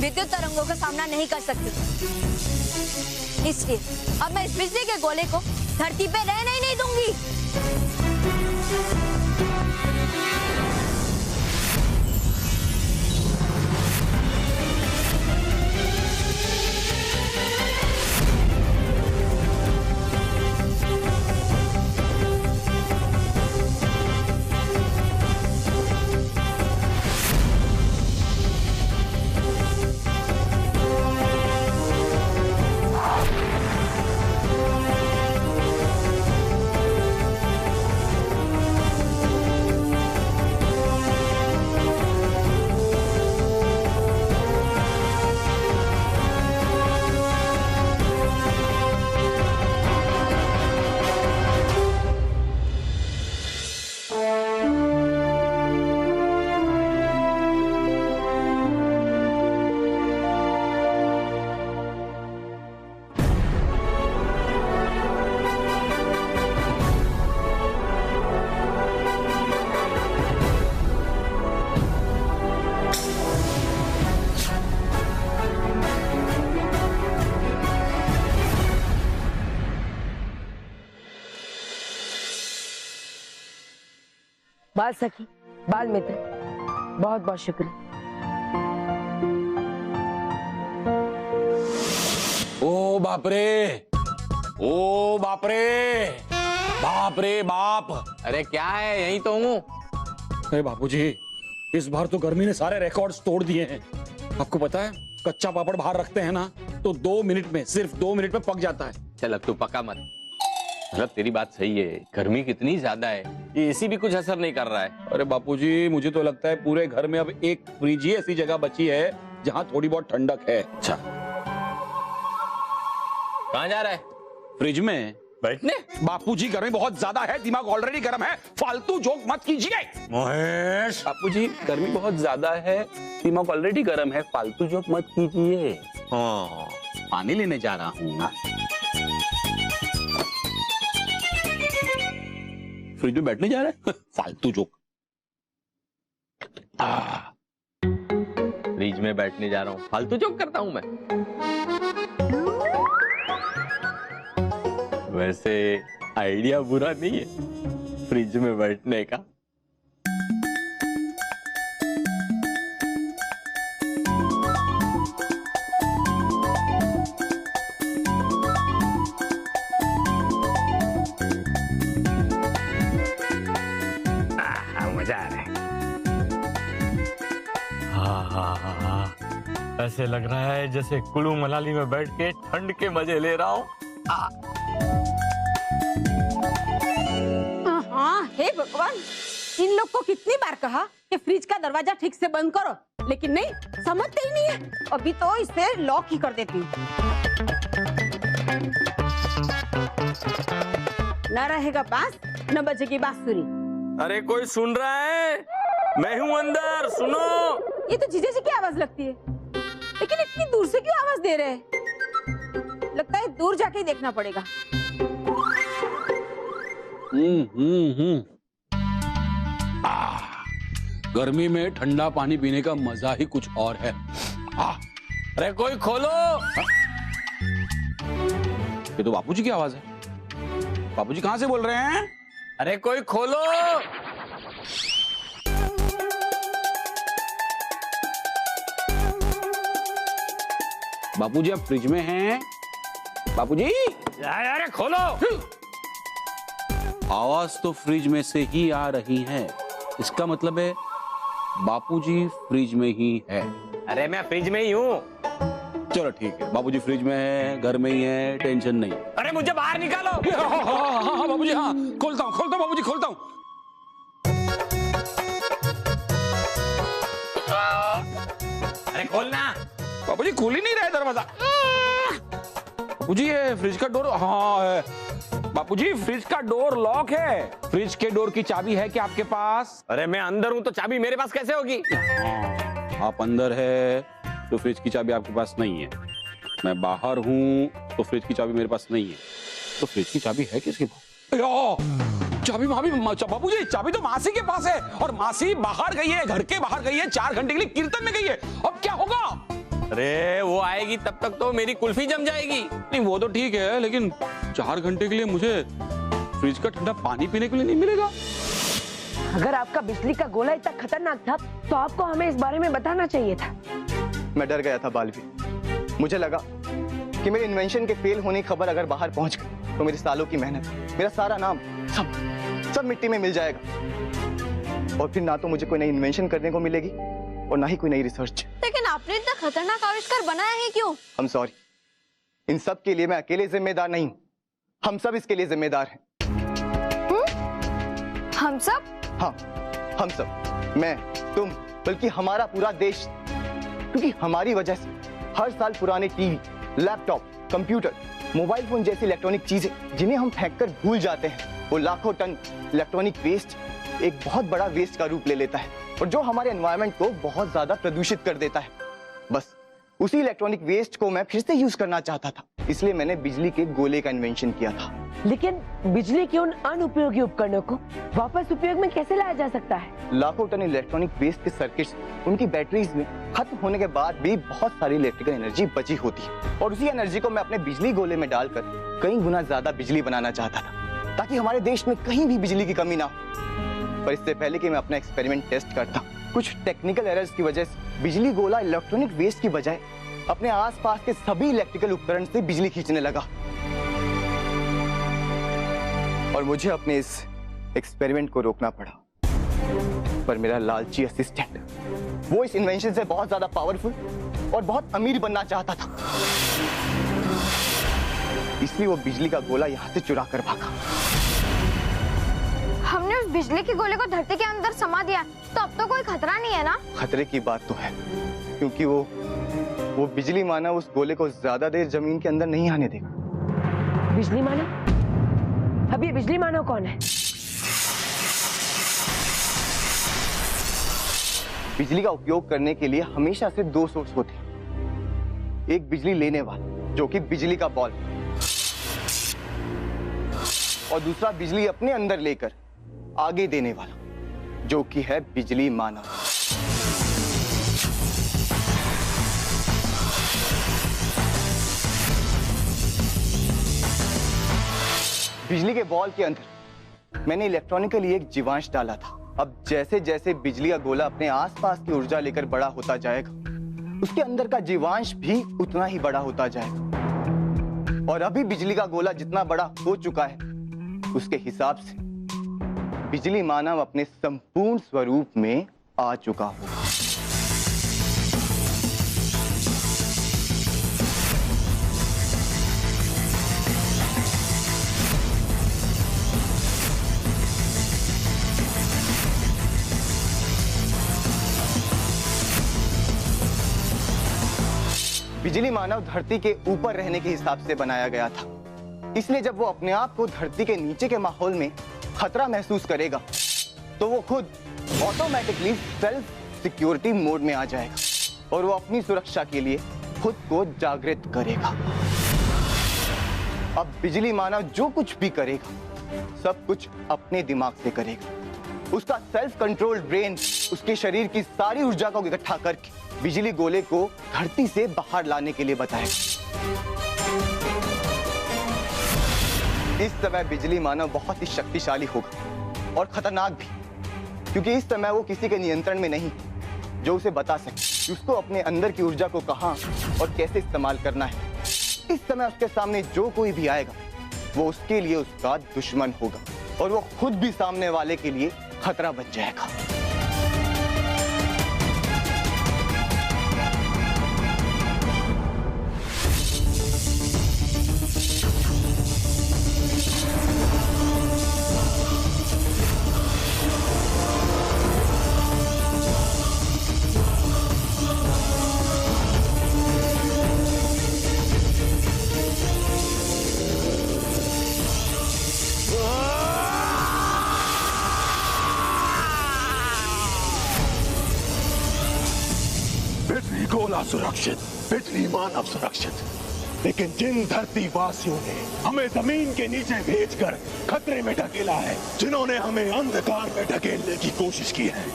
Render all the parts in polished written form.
विद्युत तरंगों का सामना नहीं कर सकती। इसलिए अब मैं इस बिजली के गोले को धरती पे रहने ही नहीं दूंगी। बाल सखी, बाल मित्र, बहुत बहुत शुक्रिया। ओ बाप रे, ओ बाप रे, बाप रे बाप। अरे क्या है, यही तो हूँ। अरे बापूजी, इस बार तो गर्मी ने सारे रिकॉर्ड्स तोड़ दिए हैं। आपको पता है, कच्चा पापड़ बाहर रखते हैं ना तो 2 मिनट में, सिर्फ 2 मिनट में पक जाता है। चल अब तू पका मत। मतलब तेरी बात सही है, गर्मी कितनी ज्यादा है, ये एसी भी कुछ असर नहीं कर रहा है। अरे बापूजी, मुझे तो लगता है पूरे घर में अब एक फ्रिज ही ऐसी जगह बची है जहाँ थोड़ी बहुत ठंडक है। अच्छा, कहाँ जा रहा है? फ्रिज में बैठने। बापूजी, गर्मी बहुत ज्यादा है, दिमाग ऑलरेडी गर्म है, फालतू जोक मत कीजिए। महेश, बापूजी, गर्मी बहुत ज्यादा है, दिमाग ऑलरेडी गर्म है, फालतू जोक मत कीजिए। हाँ पानी लेने जा रहा हूँ। फ्रिज में बैठने जा रहा है, फालतू जोक। फ्रिज में बैठने जा रहा हूँ, फालतू जोक करता हूँ मैं। वैसे आइडिया बुरा नहीं है फ्रिज में बैठने का। मजा आ रहा है। हाँ, ऐसे लग रहा है जैसे कुल्लू मनाली में बैठ के ठंड के मजे ले रहा हूँ। हाँ, हे भगवान, इन लोग को कितनी बार कहा कि फ्रिज का दरवाजा ठीक से बंद करो, लेकिन नहीं, समझते ही नहीं है। अभी तो इसे लॉक ही कर देती हूँ। न रहेगा बांस, न बजेगी बांसुरी। अरे कोई सुन रहा है? मैं हूँ अंदर, सुनो। ये तो जीजा जी की आवाज लगती है, लेकिन इतनी दूर से क्यों आवाज दे रहे हैं? लगता है दूर जाके ही देखना पड़ेगा। गर्मी में ठंडा पानी पीने का मजा ही कुछ और है। अरे कोई खोलो। ये तो बापूजी की आवाज है। बापूजी कहाँ से बोल रहे हैं? अरे कोई खोलो। बापूजी, आप फ्रिज में हैं? बापूजी, अरे खोलो। आवाज तो फ्रिज में से ही आ रही है, इसका मतलब है बापूजी फ्रिज में ही है। अरे मैं फ्रिज में ही हूँ। चलो ठीक है, बापूजी फ्रिज में है, घर में ही है, टेंशन नहीं। अरे मुझे बाहर निकालो। हाँ बापूजी, हाँ खोलता हूँ बापूजी, खोलता हूँ। अरे खोलना। बापूजी खुल ही नहीं रहा है दरवाजा। बापूजी, ये फ्रिज का डोर, हाँ है। बापूजी, फ्रिज का डोर लॉक है। फ्रिज के डोर की चाबी है क्या आपके पास? अरे मैं अंदर हूँ तो चाबी मेरे पास कैसे होगी? आप अंदर है तो फ्रिज की चाबी आपके पास नहीं है। मैं बाहर हूँ तो फ्रिज की चाबी मेरे पास नहीं है। तो फ्रिज की चाबी है किसके पास? चाबी बापूजी, चाबी तो मासी के पास है, और मासी बाहर गई है, घर के बाहर गई है, 4 घंटे के लिए कीर्तन में गई है। अब क्या होगा? अरे वो आएगी तब तक तो मेरी कुल्फी जम जाएगी। नहीं वो तो ठीक है, लेकिन 4 घंटे के लिए मुझे फ्रिज का ठंडा पानी पीने के लिए नहीं मिलेगा। अगर आपका बिजली का गोला इतना खतरनाक था तो आपको हमें इस बारे में बताना चाहिए था। मैं डर गया था बालवी। मुझे लगा कि मेरे इन्वेंशन के फेल होने की खबर अगर बाहर पहुंच गई तो मेरी सालों की मेहनत, मेरा सारा नाम सब मिट्टी में मिल जाएगा। और फिर ना तो मुझे कोई नई इन्वेंशन करने को मिलेगी और ना ही कोई नई रिसर्च। लेकिन आपने इतना खतरनाक आविष्कार बनाया है क्यों? I'm sorry, इन सब के लिए मैं अकेले जिम्मेदार नहीं, हम सब इसके लिए जिम्मेदार हैं। हम सब? हाँ, हम सब, मैं, तुम, बल्कि हमारा पूरा देश। क्योंकि हमारी वजह से हर साल पुराने TV, laptop, computer, mobile phone जैसी इलेक्ट्रॉनिक चीजें जिन्हें हम फेंककर भूल जाते हैं, वो लाखों टन इलेक्ट्रॉनिक वेस्ट एक बहुत बड़ा वेस्ट का रूप ले लेता है और जो हमारे एनवायरनमेंट को बहुत ज्यादा प्रदूषित कर देता है। बस उसी इलेक्ट्रॉनिक वेस्ट को मैं फिर से यूज करना चाहता था, इसलिए मैंने बिजली के गोले का इन्वेंशन किया था। लेकिन बिजली के उन अनुपयोगी उपकरणों को वापस उपयोग में कैसे लाया जा सकता है? लाखों टन इलेक्ट्रॉनिक वेस्ट के सर्किट्स, उनकी बैटरीज में खत्म होने के बाद भी बहुत सारी इलेक्ट्रिकल एनर्जी बची होती है और उसी एनर्जी को मैं अपने बिजली गोले में डालकर कई गुना ज्यादा बिजली बनाना चाहता था ताकि हमारे देश में कहीं भी बिजली की कमी ना हो। पर इससे पहले कि मैं अपना एक्सपेरिमेंट टेस्ट करता, कुछ टेक्निकल एरर्स की वजह से बिजली गोला इलेक्ट्रॉनिक वेस्ट की बजाय अपने आसपास के सभी इलेक्ट्रिकल उपकरण से बिजली खींचने लगा और मुझे अपने इस एक्सपेरिमेंट को रोकना पड़ा। पर मेरा लालची असिस्टेंट, वो इस इन्वेंशन से बहुत ज्यादा पावरफुल और बहुत अमीर बनना चाहता था, इसलिए वो बिजली का गोला यहाँ से चुरा कर भागा। हमने उस बिजली के गोले को धरती के अंदर समा दिया, तो अब तो कोई खतरा नहीं है ना? खतरे की बात तो है, क्योंकि वो बिजली मानव उस गोले को ज्यादा देर जमीन के अंदर नहीं आने देगा। बिजली मानव? अब ये बिजली मानव कौन है? बिजली का उपयोग करने के लिए हमेशा से 2 सोर्स होते हैं, एक बिजली लेने वाला जो कि बिजली का बॉल, और दूसरा बिजली अपने अंदर लेकर आगे देने वाला जो कि है बिजली मानव। बिजली के बॉल के अंदर मैंने इलेक्ट्रॉनिकली एक जीवांश डाला था। अब जैसे जैसे बिजली का गोला अपने आसपास की ऊर्जा लेकर बड़ा होता जाएगा, उसके अंदर का जीवांश भी उतना ही बड़ा होता जाएगा। और अभी बिजली का गोला जितना बड़ा हो चुका है, उसके हिसाब से बिजली मानव अपने संपूर्ण स्वरूप में आ चुका होगा। बिजली मानव धरती के ऊपर रहने के हिसाब से बनाया गया था, इसलिए जब वो अपने आप को धरती के नीचे के माहौल में खतरा महसूस करेगा तो वो खुद ऑटोमेटिकली सेल्फ सिक्योरिटी मोड में आ जाएगा और वो अपनी सुरक्षा के लिए खुद को जागृत करेगा। अब बिजली मानव जो कुछ भी करेगा सब कुछ अपने दिमाग से करेगा। उसका सेल्फ कंट्रोल्ड ब्रेन उसके शरीर की सारी ऊर्जा को इकट्ठा करके बिजली गोले को धरती से बाहर लाने के लिए बताएगा। इस समय बिजली मानव बहुत ही शक्तिशाली होगा और खतरनाक भी, क्योंकि इस समय वो किसी के नियंत्रण में नहीं जो उसे बता सके कि उसको अपने अंदर की ऊर्जा को कहां और कैसे इस्तेमाल करना है। इस समय उसके सामने जो कोई भी आएगा वो उसके लिए उसका दुश्मन होगा और वो खुद भी सामने वाले के लिए खतरा बन जाएगा। बिजली गोला सुरक्षित, बिजली मानव सुरक्षित, लेकिन जिन धरती वासियों ने हमें जमीन के नीचे भेजकर खतरे में ढकेला है, जिन्होंने हमें अंधकार में ढकेलने की कोशिश की है,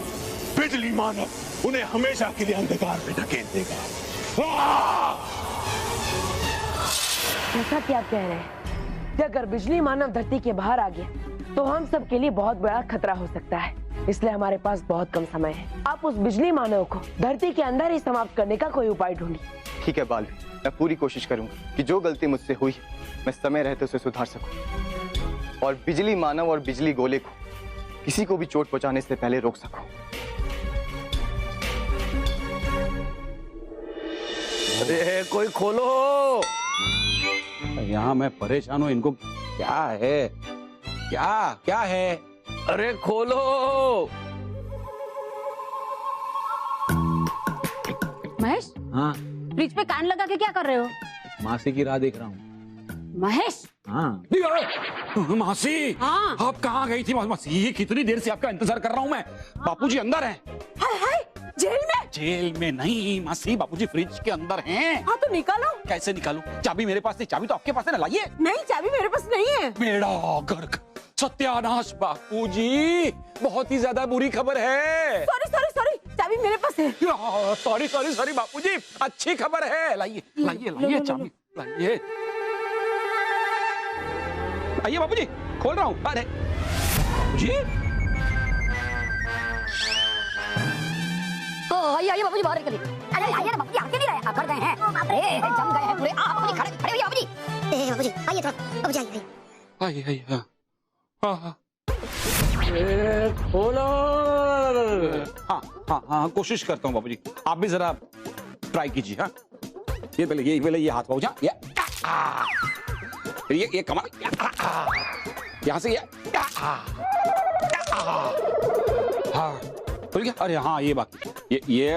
बिजली मानव उन्हें हमेशा के लिए अंधकार में ढकेल देगा। जैसा कि आप कह रहे हैं कि अगर बिजली मानव धरती के बाहर आ गया तो हम सब के लिए बहुत बड़ा खतरा हो सकता है, इसलिए हमारे पास बहुत कम समय है। आप उस बिजली मानव को धरती के अंदर ही समाप्त करने का कोई उपाय ढूंढिए। ठीक है बालवी, मैं पूरी कोशिश करूंगा कि जो गलती मुझसे हुई मैं समय रहते उसे सुधार सकूं और बिजली मानव और बिजली गोले को किसी को भी चोट पहुंचाने से पहले रोक सकूं। अरे कोई खोलो। यहाँ मैं परेशान हूँ, इनको क्या है, क्या क्या है? अरे खोलो। महेश, हाँ फ्रिज पे कान लगा के क्या कर रहे हो? मासी की राह देख रहा हूँ। महेश, हाँ मासी, हाँ। आप कहाँ गई थी मासी? कितनी देर से आपका इंतजार कर रहा हूँ मैं। बापूजी अंदर हैं। हाय हाय, जेल में? जेल में नहीं मासी, बापूजी फ्रिज के अंदर हैं। हाँ तो निकालो। कैसे निकालूं? चाबी मेरे पास नहीं, चाबी तो आपके पास है ना, लाइए। नहीं, चाबी मेरे पास नहीं है। बेड़ा गर्क, सत्यानाश बापूजी, बहुत ही ज्यादा बुरी खबर है। सॉरी सॉरी सॉरी, चाबी मेरे पास है। सॉरी सॉरी सॉरी बापूजी, अच्छी खबर है। लाइए लाइए लाइए चाबी लाइए। आइए बापूजी, खोल रहा हूँ। अरे बापूजी, आइए बाबूजी बाहर निकलिए। अरे आइए ना बाबूजी, आके नहीं रहे, अकड़ गए हैं। अरे जम गए हैं पूरे। बाबूजी खड़े खड़े होइए बाबूजी। बाबूजी आइए थोड़ा, बाबूजी आइए। आइए आइए। हाँ खोलो। हाँ हाँ हाँ, कोशिश करता हूँ बापूजी, आप भी जरा ट्राई कीजिए। हाँ ये पहले ये हाथ पहुंचा, ये कमर, यहाँ से ये, हाँ खुल गया। अरे हाँ ये बाकी, ये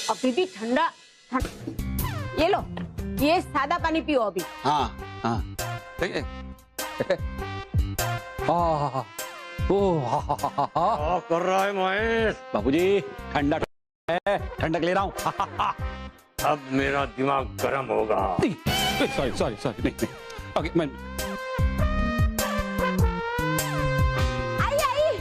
अभी भी ठंडा। ये लो, ये सादा पानी पियो अभी। हाँ हाँ ठीक है। क्या कर रहा है महेश? बापूजी ठंडा है, ठंडक ले रहा हूँ। अब मेरा दिमाग गर्म होगा। सॉरी सॉरी सॉरी, नहीं ओके मैं आई आई।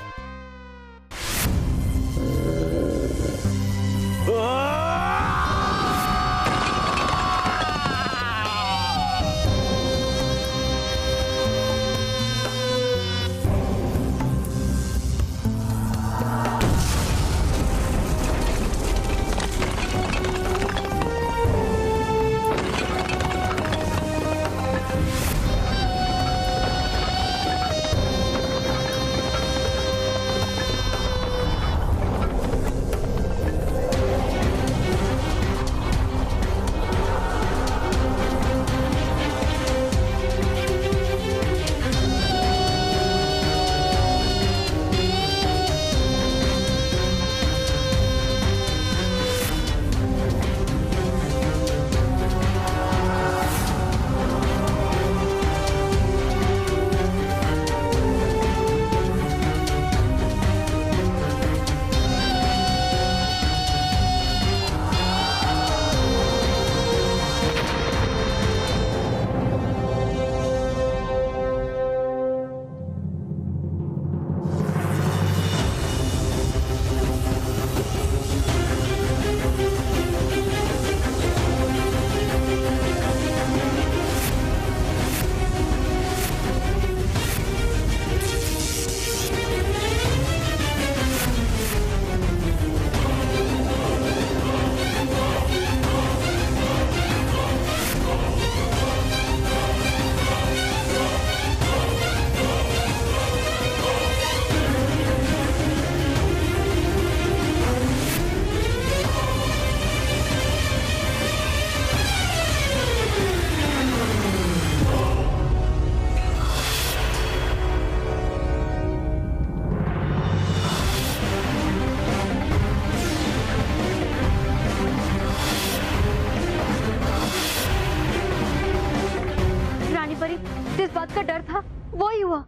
जिस बात का डर था वो ही हुआ।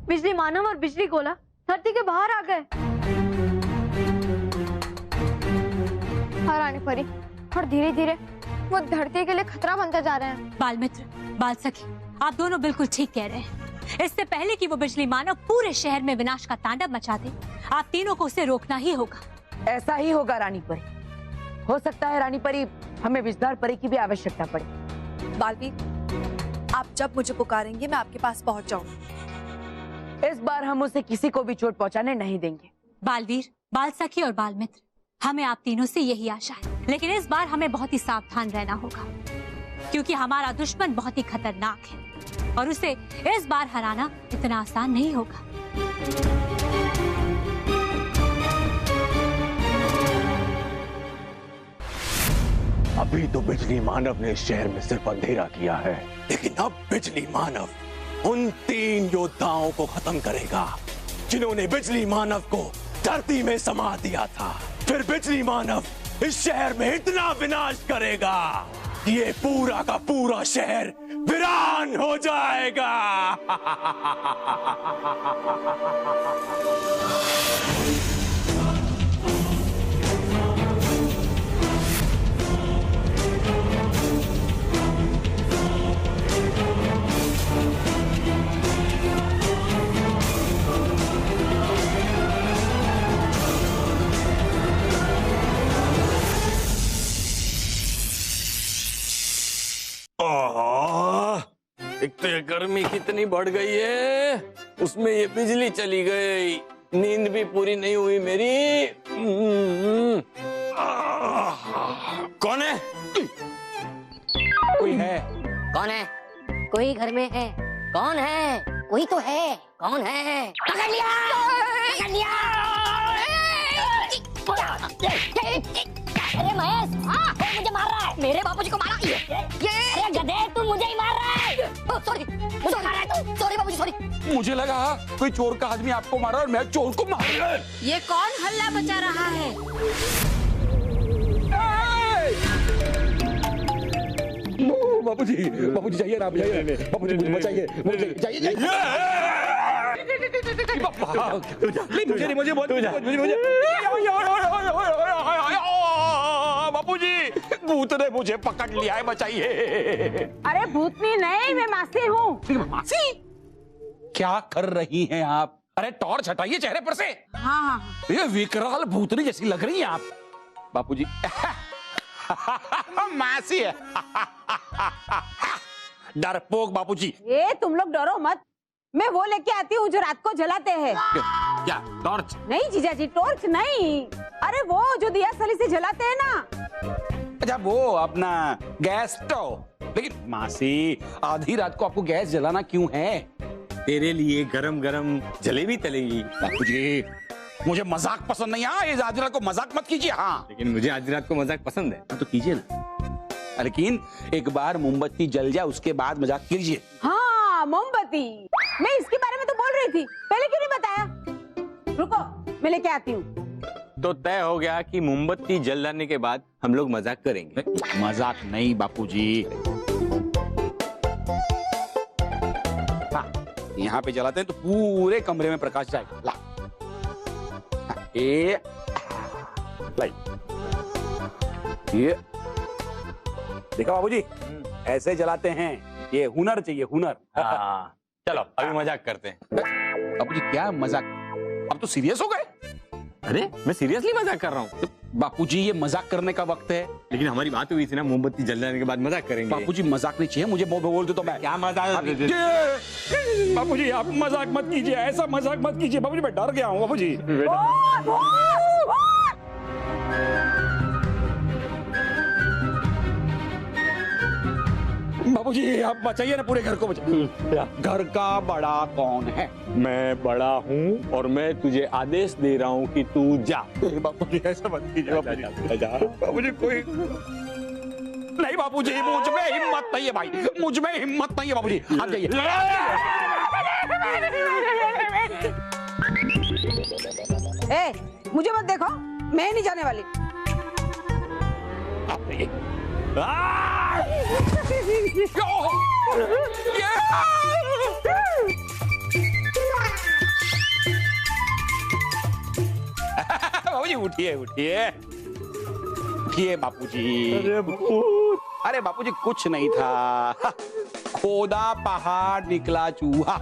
बिजली मानव और बिजली गोला धरती के बाहर आ गए। हाँ रानी परी, और धीरे धीरे वो धरती के लिए खतरा बनते जा रहे हैं। बाल मित्र, बाल सखी, आप दोनों बिल्कुल ठीक कह रहे हैं। इससे पहले कि वो बिजली मानव पूरे शहर में विनाश का तांडव मचा दे, आप तीनों को उसे रोकना ही होगा। ऐसा ही होगा रानी परी। हो सकता है रानी परी हमें विषधार परी की भी आवश्यकता पड़े। बालवीर, आप जब मुझे पुकारेंगे मैं आपके पास पहुंच जाऊंगी। इस बार हम उसे किसी को भी चोट पहुंचाने नहीं देंगे। बालवीर, बाल सखी और बाल मित्र, हमें आप तीनों से यही आशा है, लेकिन इस बार हमें बहुत ही सावधान रहना होगा, क्योंकि हमारा दुश्मन बहुत ही खतरनाक है और उसे इस बार हराना इतना आसान नहीं होगा। अभी तो बिजली मानव ने इस शहर में सिर्फ अंधेरा किया है, लेकिन अब बिजली मानव उन 3 योद्धाओं को खत्म करेगा जिन्होंने बिजली मानव को धरती में समा दिया था। फिर बिजली मानव इस शहर में इतना विनाश करेगा कि ये पूरा का पूरा शहर वीरान हो जाएगा। एक तो ये गर्मी कितनी बढ़ गई है, उसमें ये बिजली चली गई, नींद भी पूरी नहीं हुई मेरी। कौन है? कोई है? कौन है? कोई घर में है? कौन है? कोई तो है। कौन है? पकड़ लिया! पकड़ लिया! अरे महेश, वो मुझे मार रहा है। मेरे बापूजी को मारा। ये अरे गधे, तू मुझे ही मार रहा है। सॉरी, मुझे मार रहा है तू। सॉरी बापूजी, सॉरी। मुझे लगा कोई चोर का आदमी आपको मारा और मैं चोर को मार रहा। ये कौन हल्ला मचा रहा है? बाबूजी, बाबूजी जाइए ना, जाइए बाबूजी, मुझे बचाइए, मुझे जाइए, जाइए। मुझे मुझे बाबूजी, भूत ने मुझे पकड़ लिया है, बचाइए। अरे भूतनी नहीं, मैं मासी हूँ। मासी? क्या कर रही हैं आप? अरे टॉर्च हटाइए चेहरे पर से। हाँ हाँ। ये विकराल भूतनी जैसी लग रही है आप। बापूजी मासी है। डरपोक बापूजी। ये तुम लोग डरो मत, मैं वो लेके आती हूँ जो रात को जलाते हैं। क्या टॉर्च? नहीं जीजा जी, टॉर्च नहीं। अरे वो जो दिया सली से जलाते हैं ना। अच्छा वो अपना गैस स्टोव। लेकिन मासी, आधी रात को आपको गैस जलाना क्यों है? तेरे लिए गरम गरम जलेबी तलेगी। बापूजी, मुझे मजाक पसंद नहीं। हाँ, ये आधी रात को मजाक मत कीजिए। हाँ, लेकिन मुझे आधी रात को मजाक पसंद है। तो कीजिए ना, लेकिन एक बार मोमबत्ती जल जाए उसके बाद मजाक कीजिए। हाँ, मोमबत्ती। मैं इसके बारे में तो बोल रही थी, पहले क्यों नहीं बताया? रुको, मैं लेके आती हूँ। तो तय हो गया कि मोमबत्ती जल जाने के बाद हम लोग मजाक करेंगे। मजाक नहीं बापूजी। हाँ, यहाँ पे जलाते हैं तो पूरे कमरे में प्रकाश जाएगा। ला, ये देखा बाबूजी, ऐसे जलाते हैं। ये हुनर चाहिए, हुनर। हाँ, चलो अभी मजाक करते हैं। बाबूजी क्या मजाक, अब तो सीरियस हो गए। अरे मैं सीरियसली मजाक कर रहा हूँ। तो बापूजी ये मजाक करने का वक्त है। लेकिन हमारी बात हुई थी ना, मोमबत्ती जल जाने के बाद मजाक करेंगे। बापूजी मजाक नहीं चाहिए, मुझे बोल दो तो मैं क्या मजाक। बापूजी आप मजाक मत कीजिए, ऐसा मजाक मत कीजिए बापूजी, मैं डर गया हूँ बापूजी। बाबूजी आप बचाइए ना, पूरे घर को बचाइए। घर का बड़ा कौन है? मैं बड़ा हूँ और मैं तुझे आदेश दे रहा हूँ कि तू जा। बाबूजी ऐसा मत कीजिए बाबूजी, कोई नहीं बाबूजी, मुझ में हिम्मत नहीं है भाई, मुझ में हिम्मत नहीं है बाबूजी, आप जाइए। ए, मुझे मत देखो, मैं नहीं जाने वाली। आप जाइए। बाबूजी उठिए उठिए उठिए बापूजी। अरे बापूजी कुछ नहीं था, खोदा पहाड़ निकला चूहा।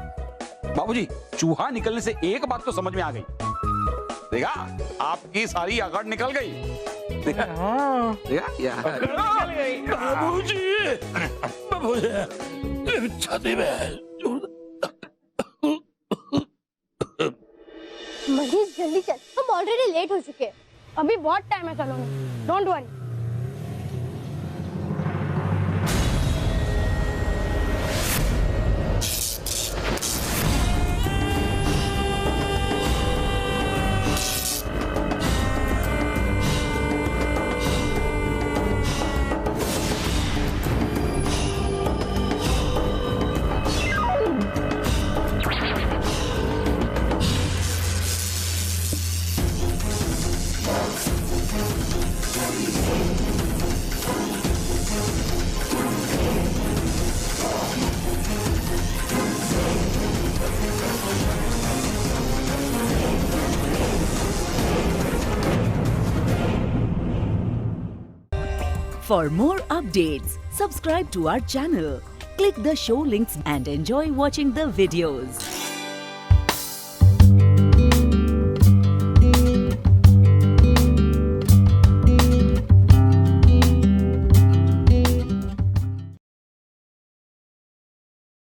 बाबूजी चूहा निकलने से एक बात तो समझ में आ गई। देखा आपकी सारी अकड़ निकल गई। देखा? देखा? बाबूजी, बाबूजी, छाती में मनीष जल्दी चल, हम ऑलरेडी लेट हो चुके हैं। अभी बहुत टाइम है Saloni, don't worry. For more updates, subscribe to our channel, click the show links and enjoy watching the videos.